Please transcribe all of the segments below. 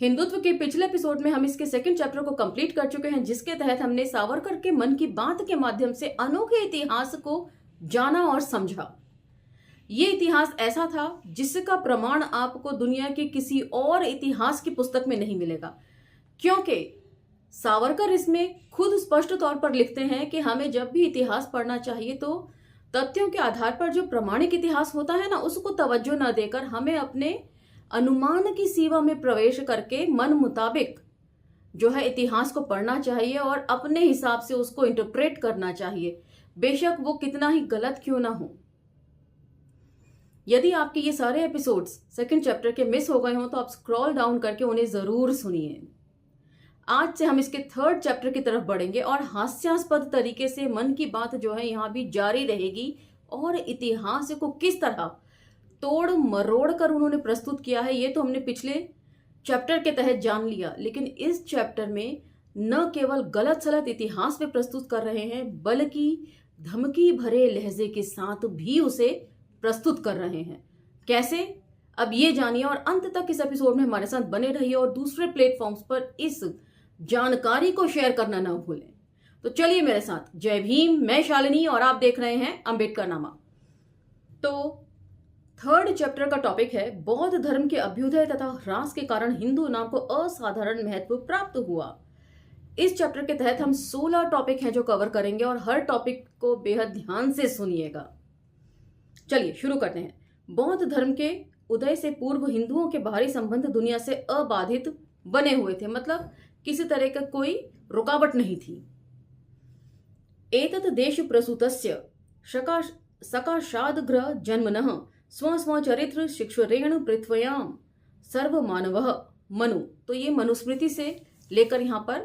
हिंदुत्व के पिछले एपिसोड में हम इसके सेकंड चैप्टर को कंप्लीट कर चुके हैं, जिसके तहत हमने सावरकर के मन की बात के माध्यम से अनोखे इतिहास को जाना और समझा। ये इतिहास ऐसा था जिसका प्रमाण आपको दुनिया के किसी और इतिहास की पुस्तक में नहीं मिलेगा, क्योंकि सावरकर इसमें खुद स्पष्ट तौर पर लिखते हैं कि हमें जब भी इतिहास पढ़ना चाहिए तो तथ्यों के आधार पर जो प्रमाणिक इतिहास होता है ना, उसको तवज्जो न देकर हमें अपने अनुमान की सीमा में प्रवेश करके मन मुताबिक जो है इतिहास को पढ़ना चाहिए और अपने हिसाब से उसको इंटरप्रेट करना चाहिए, बेशक वो कितना ही गलत क्यों ना हो। यदि आपके ये सारे एपिसोड्स सेकंड चैप्टर के मिस हो गए हों तो आप स्क्रॉल डाउन करके उन्हें जरूर सुनिए। आज से हम इसके थर्ड चैप्टर की तरफ बढ़ेंगे और हास्यास्पद तरीके से मन की बात जो है यहाँ भी जारी रहेगी और इतिहास को किस तरह तोड़ मरोड़ कर उन्होंने प्रस्तुत किया है ये तो हमने पिछले चैप्टर के तहत जान लिया, लेकिन इस चैप्टर में न केवल गलत सलत इतिहास में प्रस्तुत कर रहे हैं बल्कि धमकी भरे लहजे के साथ भी उसे प्रस्तुत कर रहे हैं। कैसे, अब ये जानिए और अंत तक इस एपिसोड में हमारे साथ बने रहिए और दूसरे प्लेटफॉर्म्स पर इस जानकारी को शेयर करना ना भूलें। तो चलिए मेरे साथ। जय भीम, मैं शालिनी और आप देख रहे हैं अंबेडकर नामा। तो थर्ड चैप्टर का टॉपिक है बौद्ध धर्म के अभ्युदय तथा ह्रास के कारण हिंदू नाम को असाधारण महत्व प्राप्त हुआ। इस चैप्टर के तहत हम 16 टॉपिक हैं जो कवर करेंगे और हर टॉपिक को बेहद ध्यान से सुनिएगा। चलिए शुरू करते हैं। बौद्ध धर्म के उदय से पूर्व हिंदुओं के बाहरी संबंध दुनिया से अबाधित बने हुए थे, मतलब किसी तरह का कोई रुकावट नहीं थी। एतत् देश प्रसूतस्य सकाशादग्र जन्मनः स्व स्व चरित्र शिक्षुरेण पृथ्व्याम सर्व मानवः मनु। तो ये मनुस्मृति से लेकर यहाँ पर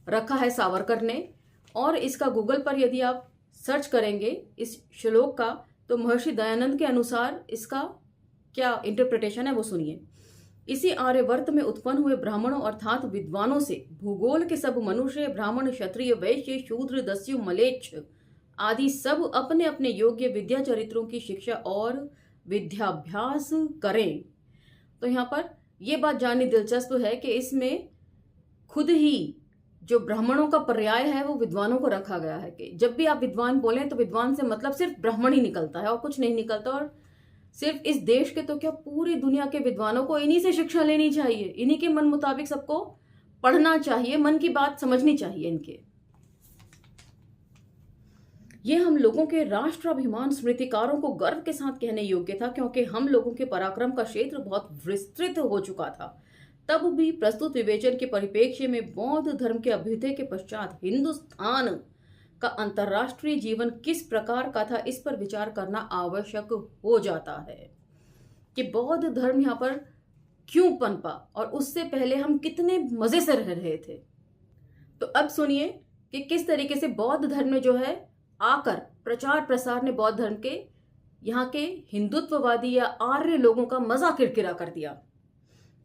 रखा है सावरकर ने, और इसका गूगल पर यदि आप सर्च करेंगे इस श्लोक का तो महर्षि दयानंद के अनुसार इसका क्या इंटरप्रिटेशन है वो सुनिए। इसी आर्यवर्त में उत्पन्न हुए ब्राह्मणों अर्थात विद्वानों से भूगोल के सब मनुष्य, ब्राह्मण, क्षत्रिय, वैश्य, शूद्र, दस्यु, मलेच्छ आदि सब अपने अपने योग्य विद्या चरित्रों की शिक्षा और विद्याभ्यास करें। तो यहाँ पर यह बात जाननी दिलचस्प है कि इसमें खुद ही जो ब्राह्मणों का पर्याय है वो विद्वानों को रखा गया है कि जब भी आप विद्वान बोलें तो विद्वान से मतलब सिर्फ ब्राह्मण ही निकलता है और कुछ नहीं निकलता। और सिर्फ इस देश के तो क्या पूरी दुनिया के विद्वानों को इन्हीं से शिक्षा लेनी चाहिए, इन्हीं के मन मुताबिक सबको पढ़ना चाहिए, मन की बात समझनी चाहिए इनके। ये हम लोगों के राष्ट्राभिमान स्मृतिकारों को गर्व के साथ कहने योग्य था, क्योंकि हम लोगों के पराक्रम का क्षेत्र बहुत विस्तृत हो चुका था। तब भी प्रस्तुत विवेचन के परिप्रेक्ष्य में बौद्ध धर्म के अभ्युदय के पश्चात हिंदुस्तान का अंतर्राष्ट्रीय जीवन किस प्रकार का था, इस पर विचार करना आवश्यक हो जाता है कि बौद्ध धर्म यहाँ पर क्यों पनपा और उससे पहले हम कितने मजे से रह रहे थे। तो अब सुनिए कि किस तरीके से बौद्ध धर्म में जो है आकर प्रचार प्रसार ने बौद्ध धर्म के यहाँ के हिंदुत्ववादी या आर्य लोगों का मजा किरकिरा कर दिया।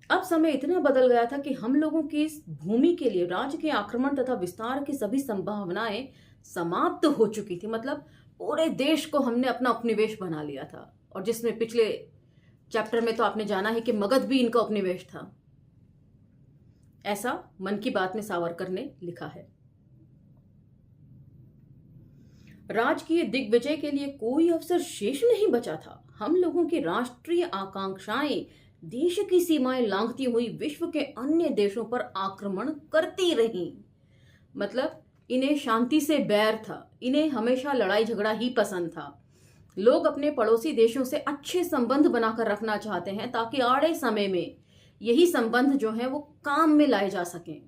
अब समय इतना बदल गया था कि हम लोगों की इस भूमि के लिए राज्य के आक्रमण तथा विस्तार की सभी संभावनाएं समाप्त हो चुकी थी। मतलब पूरे देश को हमने अपना उपनिवेश बना लिया था, और जिसमें पिछले चैप्टर में तो आपने जाना है कि मगध भी इनका उपनिवेश था। ऐसा मन की बात में सावरकर ने लिखा है। राजकीय दिग्विजय के लिए कोई अवसर शेष नहीं बचा था। हम लोगों की राष्ट्रीय आकांक्षाएं देश की सीमाएं लांघती हुई विश्व के अन्य देशों पर आक्रमण करती रहीं। मतलब इन्हें शांति से बैर था, इन्हें हमेशा लड़ाई झगड़ा ही पसंद था। लोग अपने पड़ोसी देशों से अच्छे संबंध बनाकर रखना चाहते हैं ताकि आड़े समय में यही संबंध जो है वो काम में लाए जा सकें,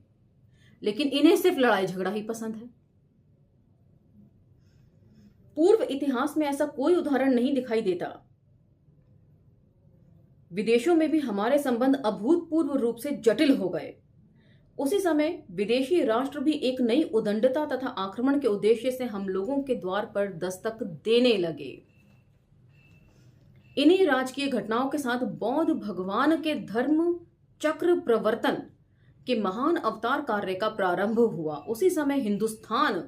लेकिन इन्हें सिर्फ लड़ाई झगड़ा ही पसंद है। पूर्व इतिहास में ऐसा कोई उदाहरण नहीं दिखाई देता। विदेशों में भी हमारे संबंध अभूतपूर्व रूप से जटिल हो गए। उसी समय विदेशी राष्ट्र भी एक नई उदंडता तथा आक्रमण के उद्देश्य से हम लोगों के द्वार पर दस्तक देने लगे। इन्हीं राजकीय घटनाओं के साथ बौद्ध भगवान के धर्म चक्र प्रवर्तन के महान अवतार कार्य का प्रारंभ हुआ। उसी समय हिंदुस्तान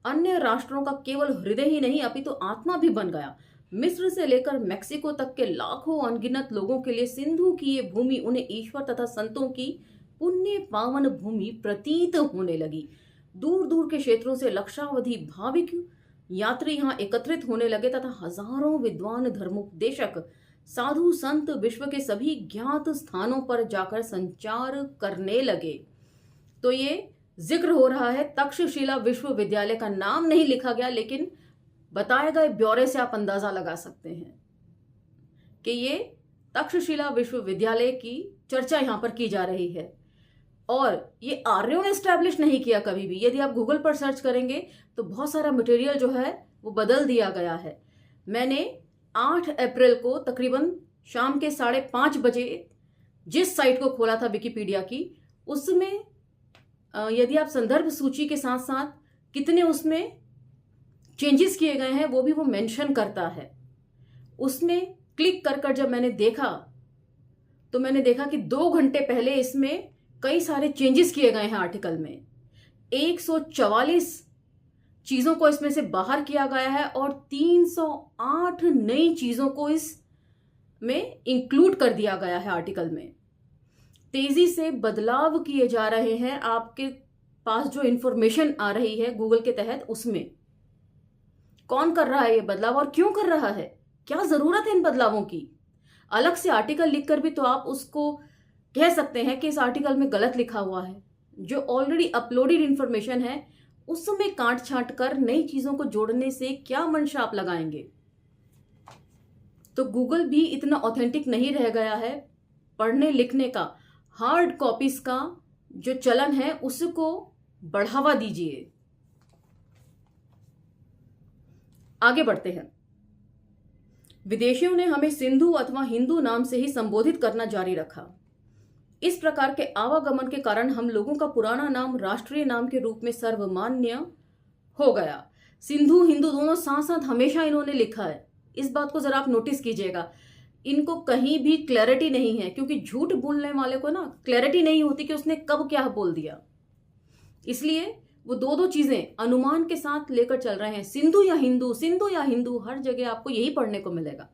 अन्य राष्ट्रों का केवल हृदय ही नहीं अपितु आत्मा भी बन गया। मिस्र से लेकर मेक्सिको तक के लाखों अनगिनत लोगों के लिए सिंधु की ये भूमि उन्हें ईश्वर तथा संतों की पुण्य पावन भूमि प्रतीत होने लगी। दूर दूर के क्षेत्रों से लक्षावधि भाविक यात्री यहाँ एकत्रित होने लगे तथा हजारों विद्वान धर्मोपदेशक साधु संत विश्व के सभी ज्ञात स्थानों पर जाकर संचार करने लगे। तो ये जिक्र हो रहा है तक्षशिला विश्वविद्यालय का नाम नहीं लिखा गया, लेकिन बताए गए ब्यौरे से आप अंदाजा लगा सकते हैं कि ये तक्षशिला विश्वविद्यालय की चर्चा यहां पर की जा रही है। और ये आर्यों ने स्टैब्लिश नहीं किया कभी भी। यदि आप गूगल पर सर्च करेंगे तो बहुत सारा मटेरियल जो है वो बदल दिया गया है। मैंने 8 अप्रैल को तकरीबन शाम के 5:30 बजे जिस साइट को खोला था विकिपीडिया की, उसमें यदि आप संदर्भ सूची के साथ साथ कितने उसमें चेंजेस किए गए हैं वो मेंशन करता है। उसमें क्लिक कर जब मैंने देखा तो मैंने देखा कि 2 घंटे पहले इसमें कई सारे चेंजेस किए गए हैं। आर्टिकल में 144 चीजों को इसमें से बाहर किया गया है और 308 नई चीजों को इसमें इंक्लूड कर दिया गया है। आर्टिकल में तेजी से बदलाव किए जा रहे हैं। आपके पास जो इंफॉर्मेशन आ रही है गूगल के तहत, उसमें कौन कर रहा है ये बदलाव और क्यों कर रहा है, क्या जरूरत है इन बदलावों की। अलग से आर्टिकल लिखकर भी तो आप उसको कह सकते हैं कि इस आर्टिकल में गलत लिखा हुआ है। जो ऑलरेडी अपलोडेड इंफॉर्मेशन है उसमें काट छांट कर नई चीजों को जोड़ने से क्या मंशा आप लगाएंगे। तो गूगल भी इतना ऑथेंटिक नहीं रह गया है। पढ़ने लिखने का, हार्ड कॉपीज का जो चलन है उसको बढ़ावा दीजिए। आगे बढ़ते हैं। विदेशियों ने हमें सिंधु अथवा हिंदू नाम से ही संबोधित करना जारी रखा। इस प्रकार के आवागमन के कारण हम लोगों का पुराना नाम राष्ट्रीय नाम के रूप में सर्वमान्य हो गया। सिंधु हिंदू दोनों साथ साथ हमेशा इन्होंने लिखा है। इस बात को जरा आप नोटिस कीजिएगा। इनको कहीं भी क्लैरिटी नहीं है, क्योंकि झूठ बोलने वाले को ना क्लैरिटी नहीं होती कि उसने कब क्या बोल दिया। इसलिए वो दो चीजें अनुमान के साथ लेकर चल रहे हैं। सिंधु या हिंदू, सिंधु या हिंदू, हर जगह आपको यही पढ़ने को मिलेगा।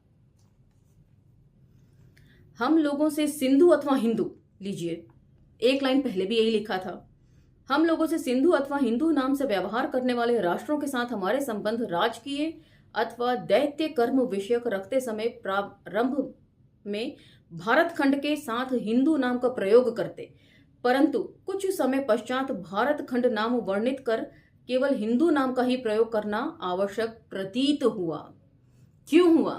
हम लोगों से सिंधु अथवा हिंदू लीजिए, एक लाइन पहले भी यही लिखा था। हम लोगों से सिंधु अथवा हिंदू नाम से व्यवहार करने वाले राष्ट्रों के साथ हमारे संबंध राजकीय अथवा दैत्य कर्म विषयक रखते समय प्रारंभ में भारत खंड के साथ हिंदू नाम का प्रयोग करते, परंतु कुछ समय पश्चात भारत खंड नाम वर्णित कर केवल हिंदू नाम का ही प्रयोग करना आवश्यक प्रतीत हुआ। क्यों हुआ?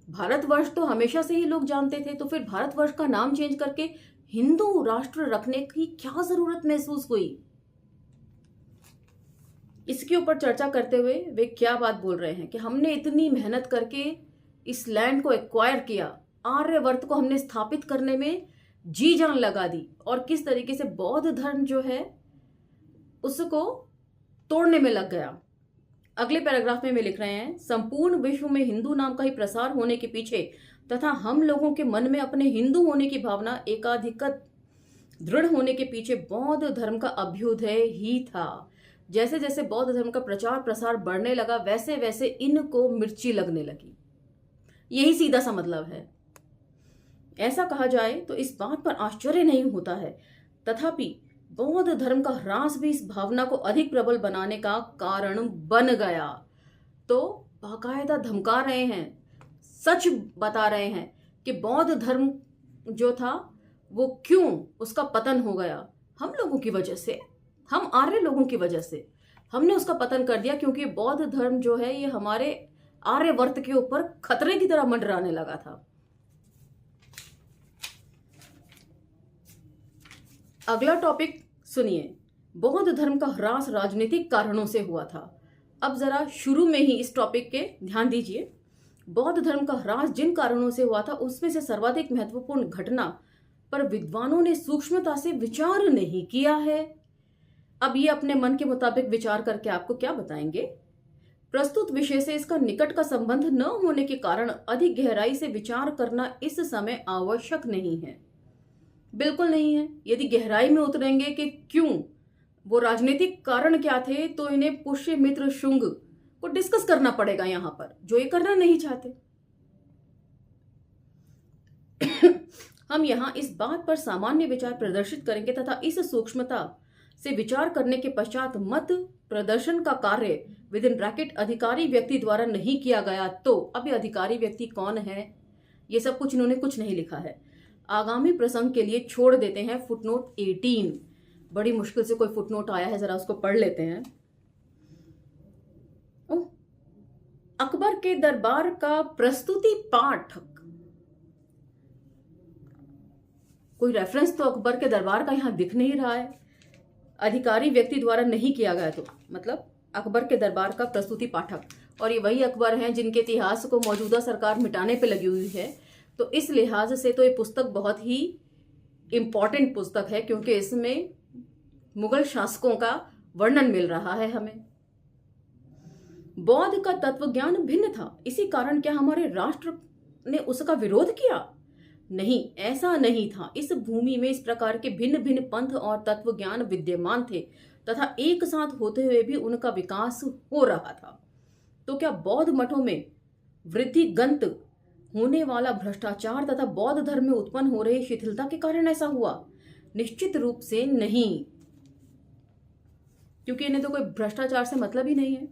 भारतवर्ष तो हमेशा से ही लोग जानते थे, तो फिर भारतवर्ष का नाम चेंज करके हिंदू राष्ट्र रखने की क्या जरूरत महसूस हुई? इसके ऊपर चर्चा करते हुए वे क्या बात बोल रहे हैं कि हमने इतनी मेहनत करके इस लैंड को एक्वायर किया, आर्यवर्त को हमने स्थापित करने में जी जान लगा दी, और किस तरीके से बौद्ध धर्म जो है उसको तोड़ने में लग गया। अगले पैराग्राफ में वे लिख रहे हैं, संपूर्ण विश्व में हिंदू नाम का ही प्रसार होने के पीछे तथा हम लोगों के मन में अपने हिंदू होने की भावना एकाधिकत दृढ़ होने के पीछे बौद्ध धर्म का अभ्युदय ही था। जैसे जैसे बौद्ध धर्म का प्रचार प्रसार बढ़ने लगा, वैसे वैसे इनको मिर्ची लगने लगी। यही सीधा सा मतलब है। ऐसा कहा जाए तो इस बात पर आश्चर्य नहीं होता है, तथापि बौद्ध धर्म का ह्रास भी इस भावना को अधिक प्रबल बनाने का कारण बन गया। तो बाकायदा धमका रहे हैं, सच बता रहे हैं कि बौद्ध धर्म जो था वो क्यों उसका पतन हो गया। हम लोगों की वजह से, हम आर्य लोगों की वजह से हमने उसका पतन कर दिया, क्योंकि बौद्ध धर्म जो है ये हमारे आर्यवर्त के ऊपर खतरे की तरह मंडराने लगा था। अगला टॉपिक सुनिए, बौद्ध धर्म का ह्रास राजनीतिक कारणों से हुआ था। अब जरा शुरू में ही इस टॉपिक के ध्यान दीजिए। बौद्ध धर्म का ह्रास जिन कारणों से हुआ था उसमें से सर्वाधिक महत्वपूर्ण घटना पर विद्वानों ने सूक्ष्मता से विचार नहीं किया है। अब ये अपने मन के मुताबिक विचार करके आपको क्या बताएंगे। प्रस्तुत विषय से इसका निकट का संबंध न होने के कारण अधिक गहराई से विचार करना इस समय आवश्यक नहीं है। बिल्कुल नहीं है। यदि गहराई में उतरेंगे कि क्यों, वो राजनीतिक कारण क्या थे, तो इन्हें पुष्यमित्र शुंग को डिस्कस करना पड़ेगा यहां पर, जो ये करना नहीं चाहते। हम यहाँ इस बात पर सामान्य विचार प्रदर्शित करेंगे तथा इस सूक्ष्मता से विचार करने के पश्चात मत प्रदर्शन का कार्य विद इन ब्रैकेट अधिकारी व्यक्ति द्वारा नहीं किया गया तो अभी अधिकारी व्यक्ति कौन है, ये सब कुछ इन्होंने कुछ नहीं लिखा है, आगामी प्रसंग के लिए छोड़ देते हैं। फुटनोट 18, बड़ी मुश्किल से कोई फुटनोट आया है, जरा उसको पढ़ लेते हैं। अकबर के दरबार का प्रस्तुति पाठक, कोई रेफरेंस तो अकबर के दरबार का यहां दिख नहीं रहा है। अधिकारी व्यक्ति द्वारा नहीं किया गया तो मतलब अकबर के दरबार का प्रस्तुति पाठक, और ये वही अकबर हैं जिनके इतिहास को मौजूदा सरकार मिटाने पे लगी हुई है। तो इस लिहाज से तो ये पुस्तक बहुत ही इम्पॉर्टेंट पुस्तक है, क्योंकि इसमें मुगल शासकों का वर्णन मिल रहा है हमें। बौद्ध का तत्वज्ञान भिन्न था, इसी कारण क्या हमारे राष्ट्र ने उसका विरोध किया? नहीं, ऐसा नहीं था। इस भूमि में इस प्रकार के भिन्न भिन्न पंथ और तत्वज्ञान विद्यमान थे तथा एक साथ होते हुए भी उनका विकास हो रहा था। तो क्या बौद्ध मठों में वृद्धिगंत होने वाला भ्रष्टाचार तथा बौद्ध धर्म में उत्पन्न हो रही शिथिलता के कारण ऐसा हुआ? निश्चित रूप से नहीं, क्योंकि इन्हें तो कोई भ्रष्टाचार से मतलब ही नहीं है।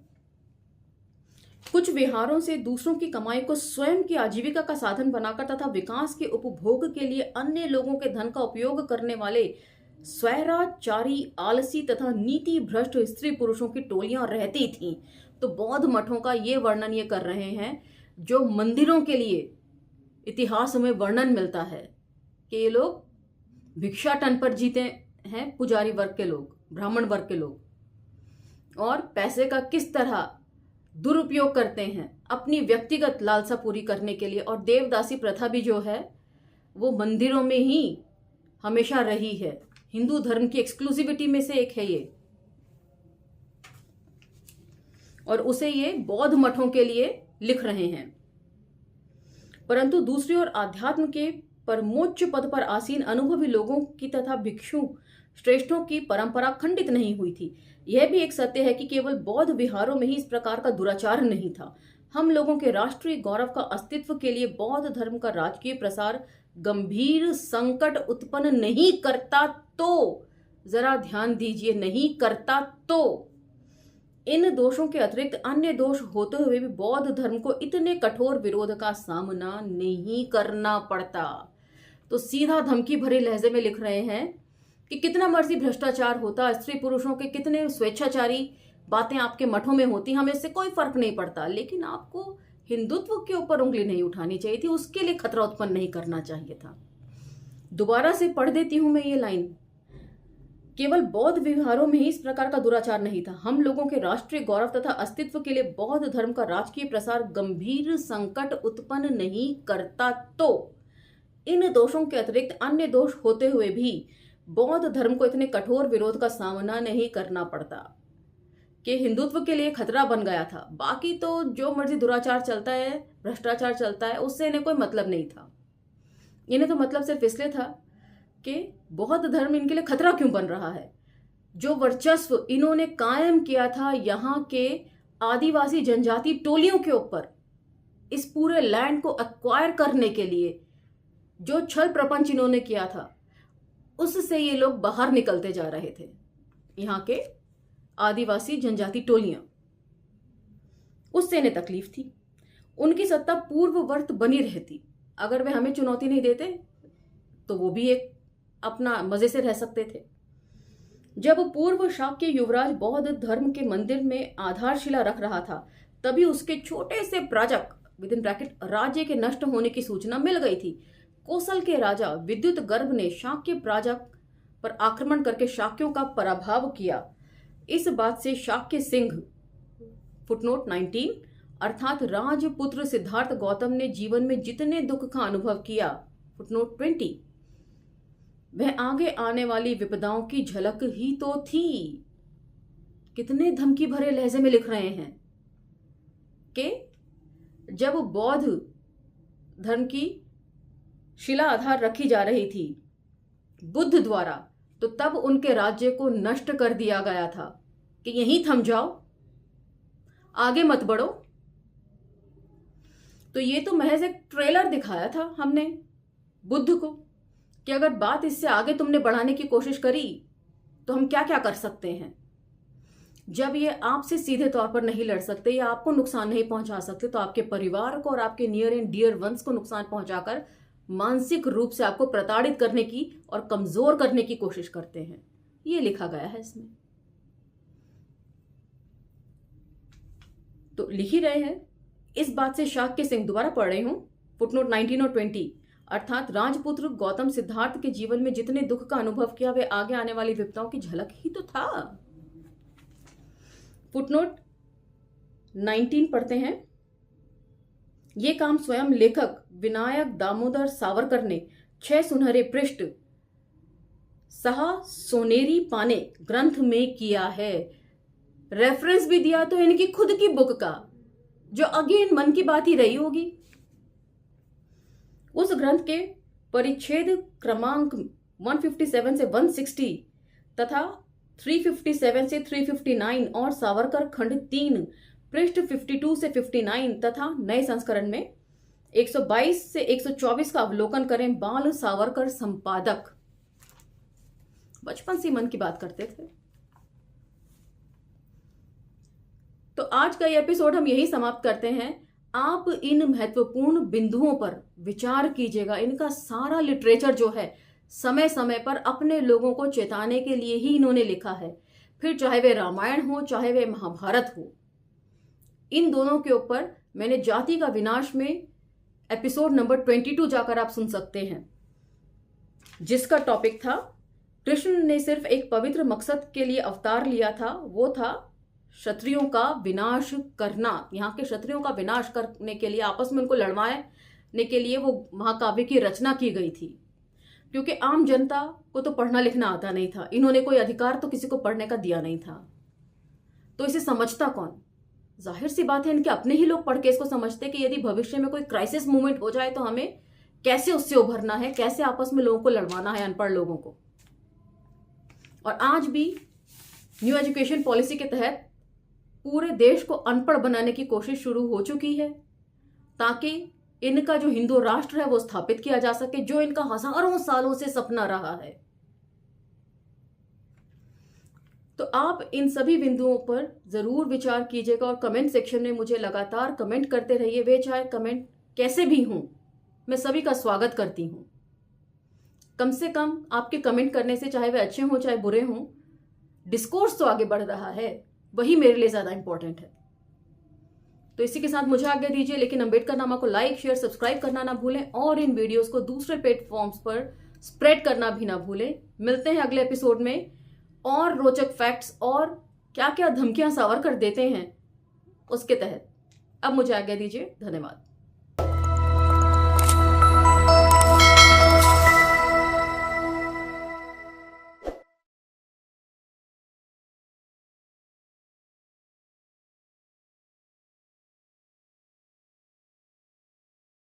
कुछ विहारों से दूसरों की कमाई को स्वयं की आजीविका का साधन बनाकर तथा विकास के उपभोग के लिए अन्य लोगों के धन का उपयोग करने वाले स्वैराचारी, आलसी तथा नीति भ्रष्ट स्त्री पुरुषों की टोलियां रहती थीं। तो बौद्ध मठों का ये वर्णन ये कर रहे हैं, जो मंदिरों के लिए इतिहास में वर्णन मिलता है कि ये लोग भिक्षाटन पर जीते हैं, पुजारी वर्ग के लोग, ब्राह्मण वर्ग के लोग, और पैसे का किस तरह दुरुपयोग करते हैं अपनी व्यक्तिगत लालसा पूरी करने के लिए। और देवदासी प्रथा भी जो है वो मंदिरों में ही हमेशा रही है, हिंदू धर्म की एक्सक्लूसिविटी में से एक है ये, और उसे ये बौद्ध मठों के लिए लिख रहे हैं। परंतु दूसरी ओर अध्यात्म के परमोच्च पद पर आसीन अनुभवी लोगों की तथा भिक्षु श्रेष्ठों की परंपरा खंडित नहीं हुई थी। यह भी एक सत्य है कि केवल बौद्ध विहारों में ही इस प्रकार का दुराचार नहीं था। हम लोगों के राष्ट्रीय गौरव का अस्तित्व के लिए बौद्ध धर्म का राजकीय प्रसार गंभीर संकट उत्पन्न नहीं करता तो, जरा ध्यान दीजिए, नहीं करता तो इन दोषों के अतिरिक्त अन्य दोष होते हुए भी बौद्ध धर्म को इतने कठोर विरोध का सामना नहीं करना पड़ता। तो सीधा धमकी भरे लहजे में लिख रहे हैं कि कितना मर्जी भ्रष्टाचार होता, स्त्री पुरुषों के कितने स्वेच्छाचारी बातें आपके मठों में होती, हमें इससे कोई फर्क नहीं पड़ता, लेकिन आपको हिंदुत्व के ऊपर उंगली नहीं उठानी चाहिए थी, उसके लिए खतरा उत्पन्न नहीं करना चाहिए था। दोबारा से पढ़ देती हूं मैं ये लाइन, केवल बौद्ध विहारों में ही इस प्रकार का दुराचार नहीं था। हम लोगों के राष्ट्रीय गौरव तथा अस्तित्व के लिए बौद्ध धर्म का राजकीय प्रसार गंभीर संकट उत्पन्न नहीं करता तो इन दोषों के अतिरिक्त अन्य दोष होते हुए भी बौद्ध धर्म को इतने कठोर विरोध का सामना नहीं करना पड़ता कि हिंदुत्व के लिए खतरा बन गया था। बाकी तो जो मर्जी दुराचार चलता है, भ्रष्टाचार चलता है, उससे इन्हें कोई मतलब नहीं था। इन्हें तो मतलब सिर्फ इसलिए था कि बौद्ध धर्म इनके लिए खतरा क्यों बन रहा है। जो वर्चस्व इन्होंने कायम किया था यहाँ के आदिवासी जनजाति टोलियों के ऊपर, इस पूरे लैंड को एक्वायर करने के लिए जो छल प्रपंच इन्होंने किया था, उससे ये लोग बाहर निकलते जा रहे थे। यहाँ के आदिवासी जनजाति टोलियां, उससे इन्हें तकलीफ थी। उनकी सत्ता पूर्ववर्त बनी रहती, अगर वे हमें चुनौती नहीं देते तो वो भी एक अपना मजे से रह सकते थे। जब पूर्व शाक्य युवराज बौद्ध धर्म के मंदिर में आधारशिला रख रहा था, तभी उसके छोटे से प्राजक विद इन ब्रैकेट राज्य के नष्ट होने की सूचना मिल गई थी। कोसल के राजा विद्युत गर्भ ने शाक्य प्राजक पर आक्रमण करके शाक्यों का पराभव किया। इस बात से शाक्य सिंह फुटनोट 19 अर्थात राजपुत्र सिद्धार्थ गौतम ने जीवन में जितने दुख का अनुभव किया, फुटनोट 20, वह आगे आने वाली विपदाओं की झलक ही तो थी। कितने धमकी भरे लहजे में लिख रहे हैं कि जब बौद्ध धर्म की शिला आधार रखी जा रही थी बुद्ध द्वारा, तो तब उनके राज्य को नष्ट कर दिया गया था कि यहीं थम जाओ। आगे मत बढ़ो। तो ये तो महज एक ट्रेलर दिखाया था हमने बुद्ध को कि अगर बात इससे आगे तुमने बढ़ाने की कोशिश करी तो हम क्या क्या कर सकते हैं। जब ये आपसे सीधे तौर पर नहीं लड़ सकते या आपको नुकसान नहीं पहुंचा सकते तो आपके परिवार को और आपके नियर एंड डियर वंस को नुकसान पहुंचाकर मानसिक रूप से आपको प्रताड़ित करने की और कमजोर करने की कोशिश करते हैं। ये लिखा गया है इसमें। तो लिख ही रहे हैं। इस बात से शाक्य सिंह, दोबारा पढ़ रही हूं, फुटनोट 19 और 20, अर्थात राजपुत्र गौतम सिद्धार्थ के जीवन में जितने दुख का अनुभव किया वे आगे आने वाली विपदाओं की झलक ही तो था। फुटनोट 19 पढ़ते हैं। ये काम स्वयं लेखक विनायक दामोदर सावरकर ने 6 सुनहरे पृष्ठ सहा सोनेरी पाने ग्रंथ में किया है। रेफरेंस भी दिया तो इनकी खुद की बुक का, जो अगेन मन की बात ही रही होगी। उस ग्रंथ के परिच्छेद क्रमांक 157 से 160 तथा 357 से 359 और सावरकर खंड 3 पृष्ठ 52 से 59 तथा नए संस्करण में 122 से 124 का अवलोकन करें। बाल सावरकर संपादक बचपन से मन की बात करते थे। तो आज का ये एपिसोड हम यही समाप्त करते हैं। आप इन महत्वपूर्ण बिंदुओं पर विचार कीजिएगा। इनका सारा लिटरेचर जो है समय समय पर अपने लोगों को चेताने के लिए ही इन्होंने लिखा है। फिर चाहे वे रामायण हो चाहे वे महाभारत हो, इन दोनों के ऊपर मैंने जाति का विनाश में एपिसोड नंबर 22 जाकर आप सुन सकते हैं, जिसका टॉपिक था कृष्ण ने सिर्फ एक पवित्र मकसद के लिए अवतार लिया था, वो था क्षत्रियों का विनाश करना। यहाँ के क्षत्रियों का विनाश करने के लिए, आपस में उनको लड़वाने के लिए वो महाकाव्य की रचना की गई थी। क्योंकि आम जनता को तो पढ़ना लिखना आता नहीं था, इन्होंने कोई अधिकार तो किसी को पढ़ने का दिया नहीं था, तो इसे समझता कौन? जाहिर सी बात है इनके अपने ही लोग पढ़ के इसको समझते कि यदि भविष्य में कोई क्राइसिस मूवमेंट हो जाए तो हमें कैसे उससे उभरना है, कैसे आपस में लोगों को लड़वाना है, अनपढ़ लोगों को। और आज भी न्यू एजुकेशन पॉलिसी के तहत पूरे देश को अनपढ़ बनाने की कोशिश शुरू हो चुकी है, ताकि इनका जो हिंदू राष्ट्र है वो स्थापित किया जा सके, जो इनका हजारों सालों से सपना रहा है। तो आप इन सभी बिंदुओं पर जरूर विचार कीजिएगा और कमेंट सेक्शन में मुझे लगातार कमेंट करते रहिए। वे चाहे कमेंट कैसे भी हों, मैं सभी का स्वागत करती हूं। कम से कम आपके कमेंट करने से, चाहे वे अच्छे हों चाहे बुरे हों, डिस्कोर्स तो आगे बढ़ रहा है, वही मेरे लिए ज्यादा इंपॉर्टेंट है। तो इसी के साथ मुझे आज्ञा दीजिए, लेकिन अंबेडकर नामा को लाइक शेयर सब्सक्राइब करना ना भूलें और इन वीडियोस को दूसरे प्लेटफॉर्म्स पर स्प्रेड करना भी ना भूलें। मिलते हैं अगले एपिसोड में और रोचक फैक्ट्स और क्या क्या धमकियां सावरकर देते हैं उसके तहत। अब मुझे आज्ञा दीजिए, धन्यवाद।